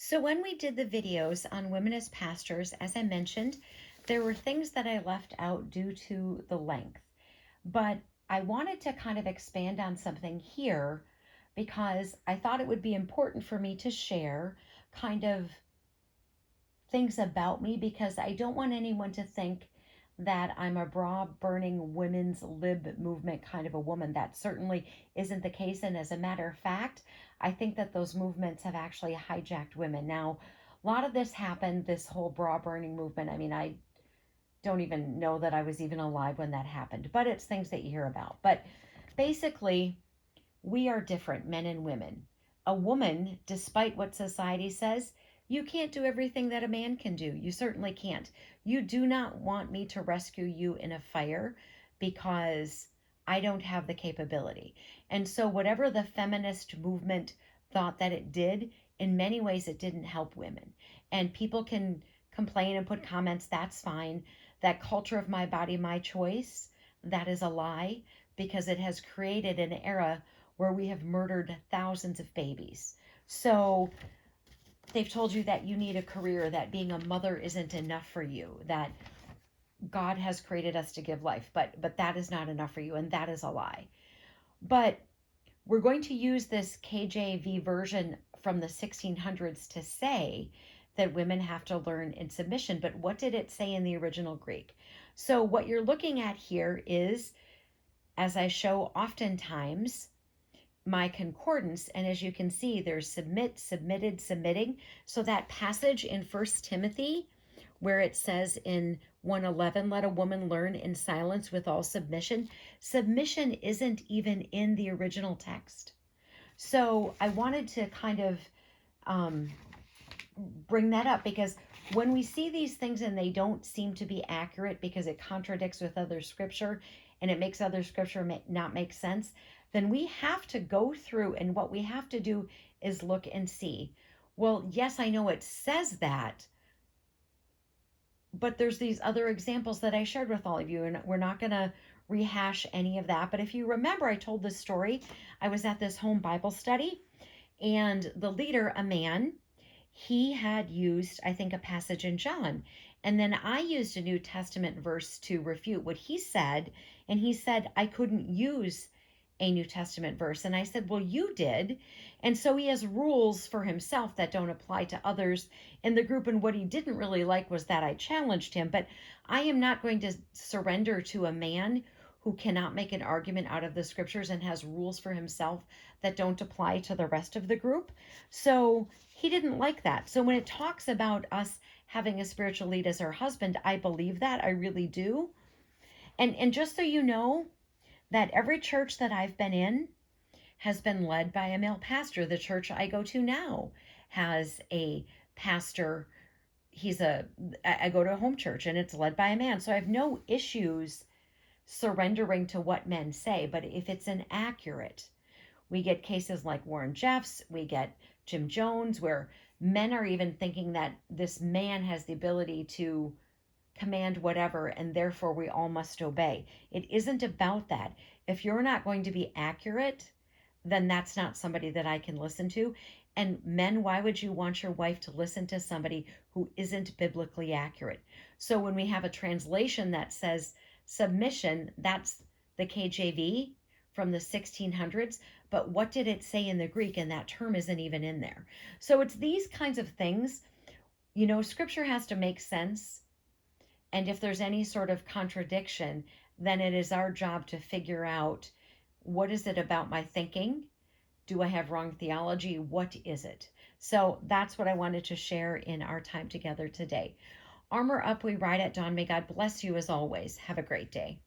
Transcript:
So when we did the videos on women as pastors, as I mentioned, there were things that I left out due to the length. But I wanted to kind of expand on something here because I thought it would be important for me to share kind of things about me because I don't want anyone to think that I'm a bra burning women's lib movement kind of a woman. That certainly isn't the case. And as a matter of fact, I think that those movements have actually hijacked women. Now, a lot of this happened, this whole bra burning movement. I mean, I don't even know that I was even alive when that happened, but it's things that you hear about. But basically, we are different, men and women. A woman, despite what society says, you can't do everything that a man can do. You certainly can't. You do not want me to rescue you in a fire because I don't have the capability. And so, whatever the feminist movement thought that it did, in many ways, it didn't help women. And people can complain and put comments, that's fine. That culture of my body, my choice, that is a lie because it has created an era where we have murdered thousands of babies. So they've told you that you need a career, that being a mother isn't enough for you, that God has created us to give life, but that is not enough for you, and that is a lie. But we're going to use this KJV version from the 1600s to say that women have to learn in submission. But what did it say in the original Greek? So what you're looking at here is, as I show oftentimes, my concordance, and as you can see, there's submit, submitted, submitting. So that passage in First Timothy where it says in 1:11, let a woman learn in silence with all submission, submission isn't even in the original text. So I wanted to kind of um, bring that up because when we see these things and they don't seem to be accurate because it contradicts with other scripture and it makes other scripture not make sense, then we have to go through, and what we have to do is look and see, well, yes, I know it says that, but there's these other examples that I shared with all of you, and we're not going to rehash any of that. But if you remember, I told this story. I was at this home Bible study, and the leader, a man, he had used, I think, a passage in John. And then I used a New Testament verse to refute what he said. And he said I couldn't use a New Testament verse. And I said, well, you did. And so he has rules for himself that don't apply to others in the group. And what he didn't really like was that I challenged him. But I am not going to surrender to a man who cannot make an argument out of the scriptures and has rules for himself that don't apply to the rest of the group. So he didn't like that. So when it talks about us having a spiritual lead as our husband, I believe that. I really do. And just so you know, that every church that I've been in has been led by a male pastor. The church I go to now has a pastor. I go to a home church and it's led by a man. So I have no issues surrendering to what men say. But if it's inaccurate, we get cases like Warren Jeffs, we get Jim Jones, where men are even thinking that this man has the ability to command whatever, and therefore we all must obey. It isn't about that. If you're not going to be accurate, then that's not somebody that I can listen to. And men, why would you want your wife to listen to somebody who isn't biblically accurate? So when we have a translation that says submission, that's the KJV from the 1600s. But what did it say in the Greek? And that term isn't even in there. So it's these kinds of things. You know, scripture has to make sense. And if there's any sort of contradiction, then it is our job to figure out, what is it about my thinking? Do I have wrong theology? What is it? So that's what I wanted to share in our time together today. Armor up, we ride at dawn. May God bless you as always. Have a great day.